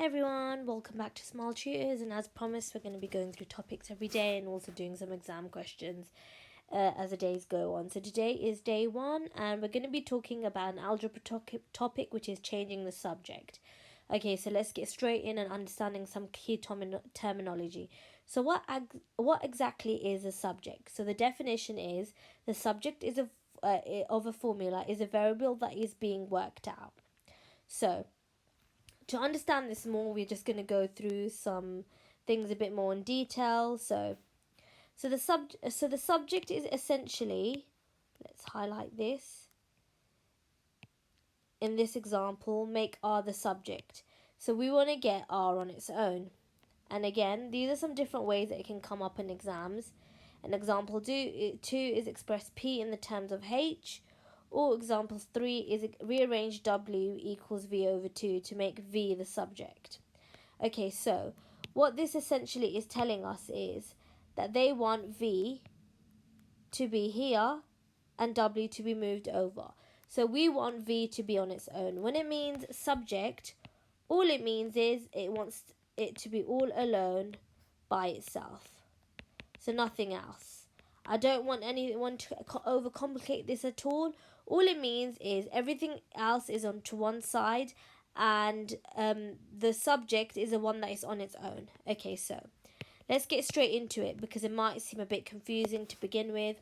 Hey everyone, welcome back to Small Tutors, and as promised we're going to be going through topics every day and also doing some exam questions as the days go on. So today is day 1 and we're going to be talking about an algebra topic which is changing the subject. Okay, so let's get straight in and understanding some key terminology. So what exactly is a subject? So the definition is the subject is of a formula is a variable that is being worked out. So to understand this more, we're just going to go through some things a bit more in detail. So the subject is essentially, let's highlight this. In this example, make R the subject. So we want to get R on its own. And again, these are some different ways that it can come up in exams. An example 2 is express P in the terms of H. Or example 3 is rearrange W equals V over 2 to make V the subject. Okay, so what this essentially is telling us is that they want V to be here and W to be moved over. So we want V to be on its own. When it means subject, all it means is it wants it to be all alone by itself. So nothing else. I don't want anyone to overcomplicate this at all. All it means is everything else is on to one side and the subject is the one that is on its own. Okay, so let's get straight into it because it might seem a bit confusing to begin with.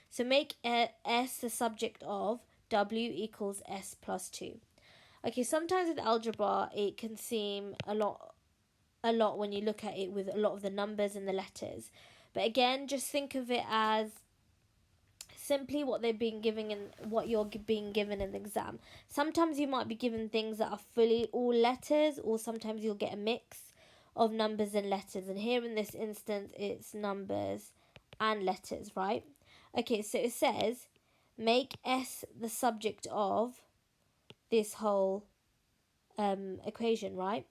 So make S the subject of W equals S plus 2. Okay, sometimes with algebra it can seem a lot when you look at it with a lot of the numbers and the letters. But again, just think of it as simply what they're being given and what you're being given in the exam. Sometimes you might be given things that are fully all letters, or sometimes you'll get a mix of numbers and letters. And here in this instance, it's numbers and letters, right? Okay, so it says, make S the subject of this whole equation, right?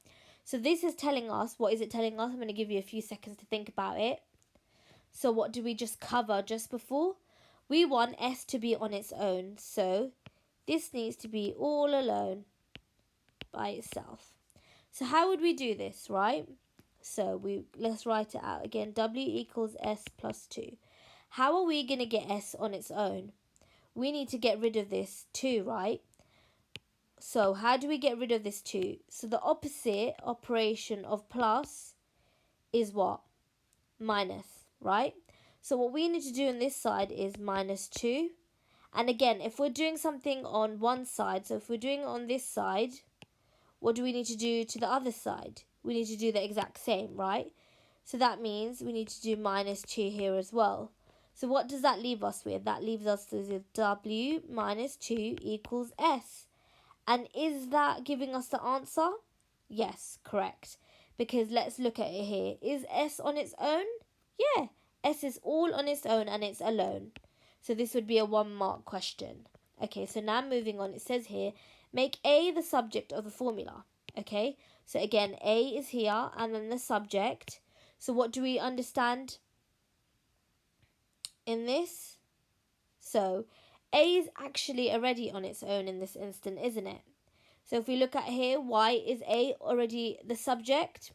So this is telling us, what is it telling us? I'm going to give you a few seconds to think about it. So what do we just cover just before? We want S to be on its own. So this needs to be all alone by itself. So how would we do this, right? So let's write it out again. W equals S plus 2. How are we going to get S on its own? We need to get rid of this 2, right? So how do we get rid of this 2? So the opposite operation of plus is what? Minus, right? So what we need to do on this side is minus 2. And again, if we're doing something on one side, so if we're doing it on this side, what do we need to do to the other side? We need to do the exact same, right? So that means we need to do minus 2 here as well. So what does that leave us with? That leaves us with W minus 2 equals S. And is that giving us the answer? Yes, correct. Because let's look at it here. Is S on its own? Yeah, S is all on its own and it's alone. So this would be a 1-mark question. Okay, so now moving on. It says here, make A the subject of the formula. Okay, so again, A is here and then the subject. So what do we understand in this? So A is actually already on its own in this instant, isn't it? So if we look at here, why is A already the subject?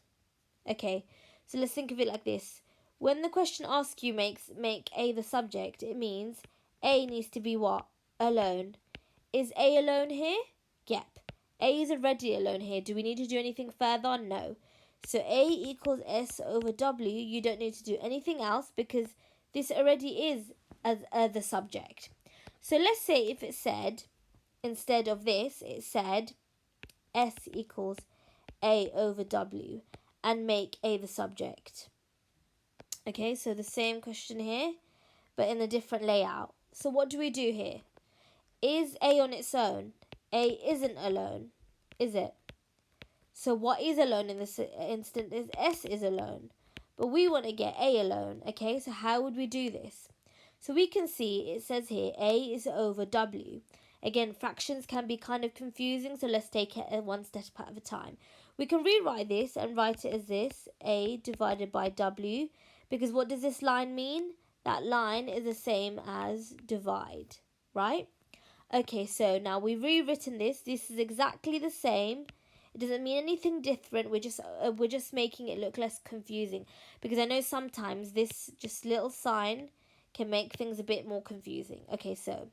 Okay, so let's think of it like this. When the question asks you make A the subject, it means A needs to be what? Alone. Is A alone here? Yep. A is already alone here. Do we need to do anything further? No. So A equals S over W. You don't need to do anything else because this already is the subject. So let's say if it said, instead of this, it said S equals A over W and make A the subject. Okay, so the same question here, but in a different layout. So what do we do here? Is A on its own? A isn't alone, is it? So what is alone in this instant is S is alone. But we want to get A alone, okay? So how would we do this? So we can see it says here A is over W. Again, fractions can be kind of confusing, so let's take it one step at a time. We can rewrite this and write it as this, A divided by W, because what does this line mean? That line is the same as divide, right? Okay, so now we've rewritten this. This is exactly the same. It doesn't mean anything different. We're just making it look less confusing, because I know sometimes this just little sign can make things a bit more confusing. Okay, so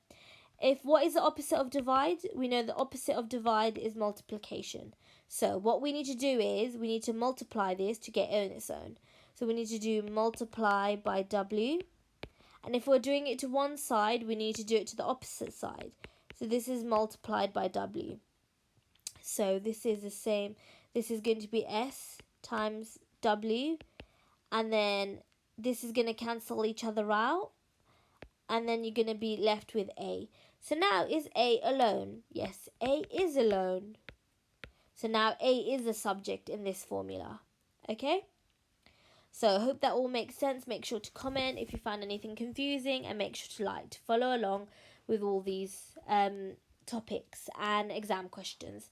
if what is the opposite of divide? We know the opposite of divide is multiplication. So what we need to do is we need to multiply this to get on its own. So we need to do multiply by w. And if we're doing it to one side, we need to do it to the opposite side. So this is multiplied by w. So this is the same. This is going to be s times w. And then this is going to cancel each other out. And then you're going to be left with a. So now, is a alone? Yes, a is alone. So now a is the subject in this formula. Okay? So I hope that all makes sense. Make sure to comment if you found anything confusing, and make sure to follow along with all these topics and exam questions.